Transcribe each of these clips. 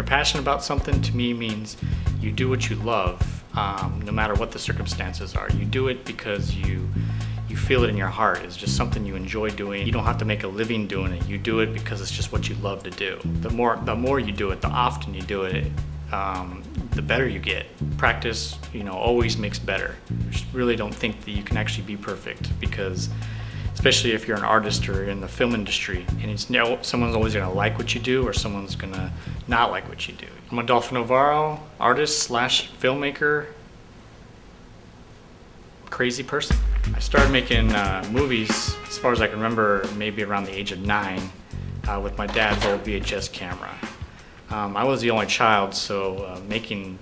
you're passionate about something, to me means you do what you love, no matter what the circumstances are. You do it because you feel it in your heart. It's just something you enjoy doing. You don't have to make a living doing it. You do it because it's just what you love to do. The more you do it, the often you do it, the better you get. Practice, always makes better. I just really don't think that you can actually be perfect, because especially if you're an artist or in the film industry, and someone's always gonna like what you do or someone's gonna not like what you do. I'm Adolpho Navarro, artist / filmmaker, crazy person. I started making movies, as far as I can remember, maybe around the age of 9, with my dad's old VHS camera. I was the only child, so making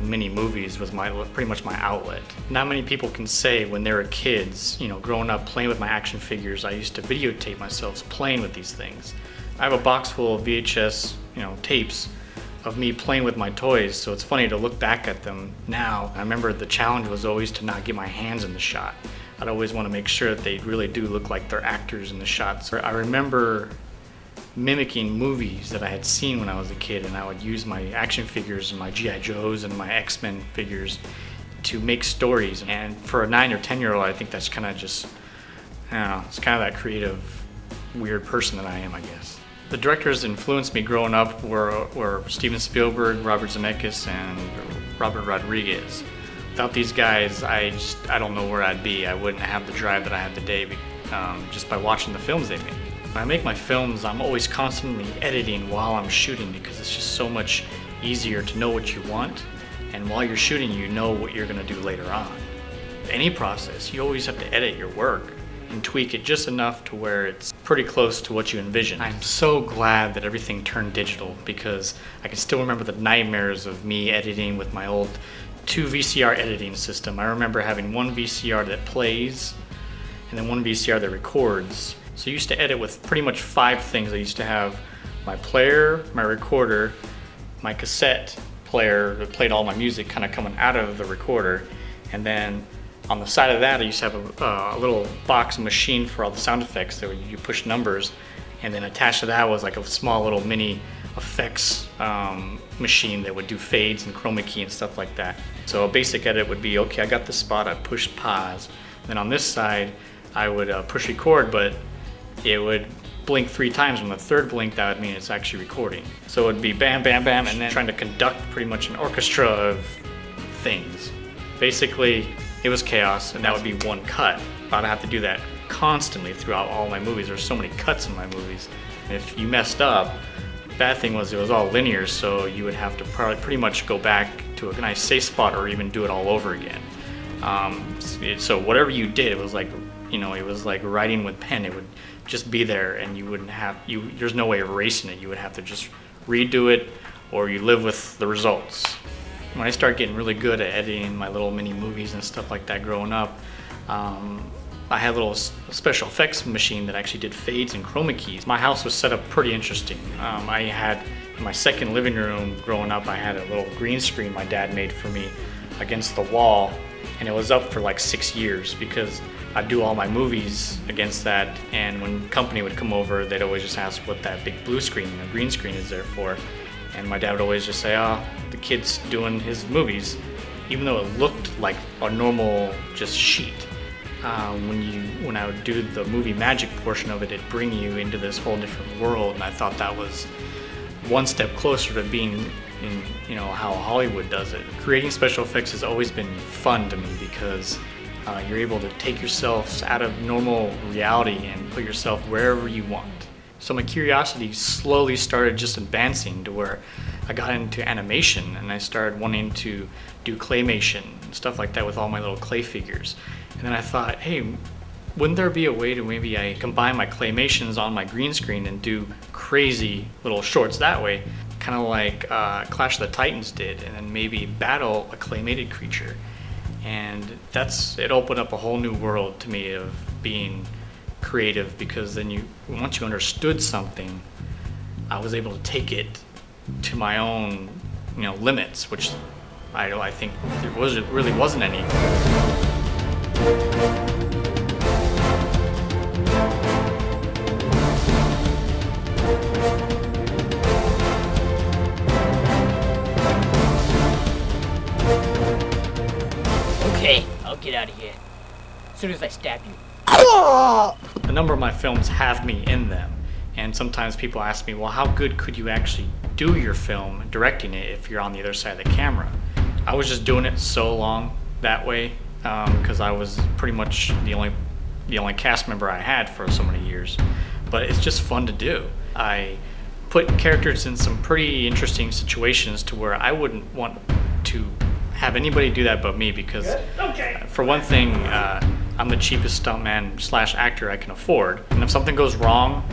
mini movies was pretty much my outlet. Not many people can say when they were kids, growing up playing with my action figures, I used to videotape myself playing with these things. I have a box full of VHS tapes of me playing with my toys, so it's funny to look back at them now. I remember the challenge was always to not get my hands in the shot. I'd always want to make sure that they really do look like they're actors in the shots. I remember mimicking movies that I had seen when I was a kid, and I would use my action figures and my G.I. Joes and my X-Men figures to make stories. And for a 9 or 10-year-old, I think that's kind of just, I don't know, it's kind of that creative, weird person that I am, I guess. The directors that influenced me growing up were Steven Spielberg, Robert Zemeckis, and Robert Rodriguez. Without these guys, I don't know where I'd be. I wouldn't have the drive that I have today, just by watching the films they make. When I make my films, I'm always constantly editing while I'm shooting, because it's just so much easier to know what you want, and while you're shooting you know what you're going to do later on. Any process, you always have to edit your work and tweak it just enough to where it's pretty close to what you envision. I'm so glad that everything turned digital, because I can still remember the nightmares of me editing with my old 2 VCR editing system. I remember having one VCR that plays and then one VCR that records. So I used to edit with pretty much 5 things. I used to have my player, my recorder, my cassette player that played all my music kind of coming out of the recorder, and then on the side of that I used to have a little box machine for all the sound effects that you push numbers, and then attached to that was like a small little mini effects machine that would do fades and chroma key and stuff like that. So a basic edit would be, okay, I got this spot, I push pause. Then on this side I would push record, but it would blink 3 times. On the 3rd blink, that would mean it's actually recording. So it would be bam, bam, bam, and then trying to conduct pretty much an orchestra of things. Basically, it was chaos, and that would be one cut. But I'd have to do that constantly throughout all my movies. There's so many cuts in my movies. And if you messed up, the bad thing was it was all linear, so you would have to pretty much go back to a nice safe spot or even do it all over again. So whatever you did, it was like, it was like writing with pen. It would just be there, and you wouldn't have, there's no way of erasing it. You would have to just redo it, or you live with the results. When I started getting really good at editing my little mini movies and stuff like that growing up, I had a little special effects machine that actually did fades and chroma keys. My house was set up pretty interesting. I had, in my second living room growing up, I had a little green screen my dad made for me against the wall, and it was up for like 6 years, because I'd do all my movies against that, and when company would come over, they'd always just ask what that big blue screen, the green screen, is there for. And my dad would always just say, oh, the kid's doing his movies, even though it looked like a normal just sheet. When I would do the movie magic portion of it, it'd bring you into this whole different world, and I thought that was one step closer to being in, how Hollywood does it. Creating special effects has always been fun to me, because you're able to take yourself out of normal reality and put yourself wherever you want. So my curiosity slowly started just advancing to where I got into animation, and I started wanting to do claymation and stuff like that with all my little clay figures. And then I thought, hey, wouldn't there be a way to maybe I combine my claymations on my green screen and do crazy little shorts that way, kind of like Clash of the Titans did, and then maybe battle a claymated creature. And it opened up a whole new world to me of being creative, because then once you understood something, I was able to take it to my own limits, which I think there really wasn't any. as soon as I stab you. A number of my films have me in them, and sometimes people ask me, well, how good could you actually do your film directing it if you're on the other side of the camera? I was just doing it so long that way because I was pretty much the only cast member I had for so many years, but it's just fun to do. I put characters in some pretty interesting situations to where I wouldn't want to have anybody do that but me, because for one thing, I'm the cheapest stuntman / actor I can afford, and if something goes wrong,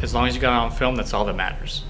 as long as you got it on film, that's all that matters.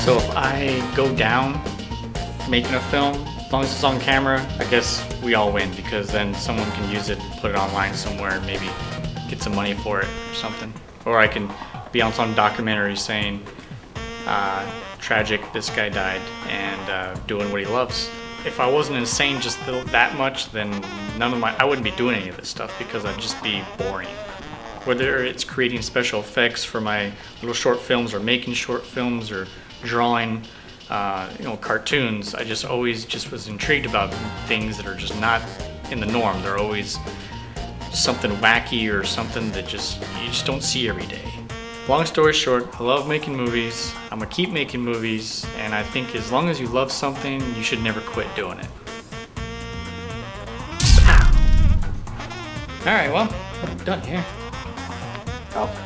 So if I go down making a film, as long as it's on camera, I guess we all win, because then someone can use it and put it online somewhere and maybe get some money for it or something. Or I can be on some documentary saying, tragic, this guy died, and doing what he loves. If I wasn't insane just that much, then I wouldn't be doing any of this stuff, because I'd just be boring. Whether it's creating special effects for my little short films, or making short films, or drawing cartoons, I just always was intrigued about things that are just not in the norm. They're always something wacky or something that you just don't see every day. Long story short, I love making movies. I'm gonna keep making movies, and I think as long as you love something, you should never quit doing it. Pow! Alright, well, I'm done here. Oh.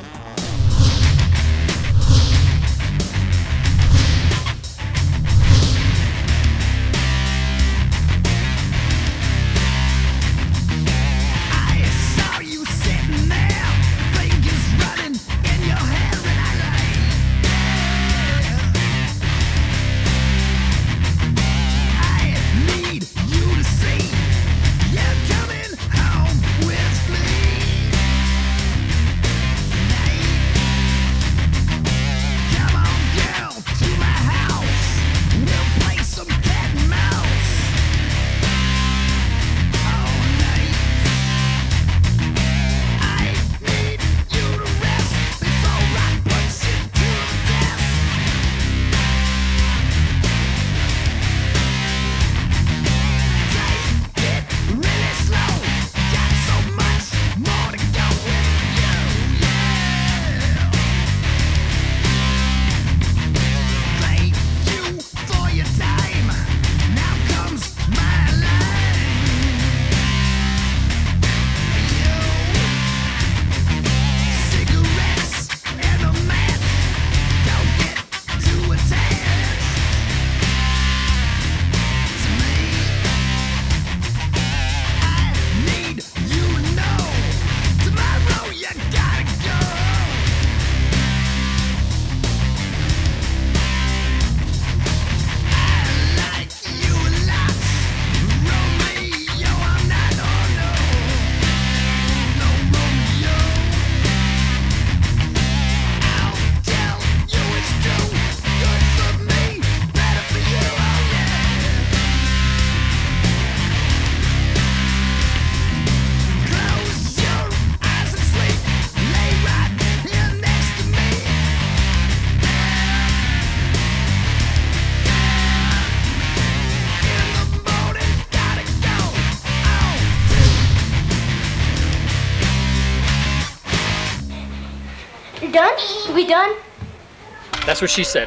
Done? We done? That's what she said.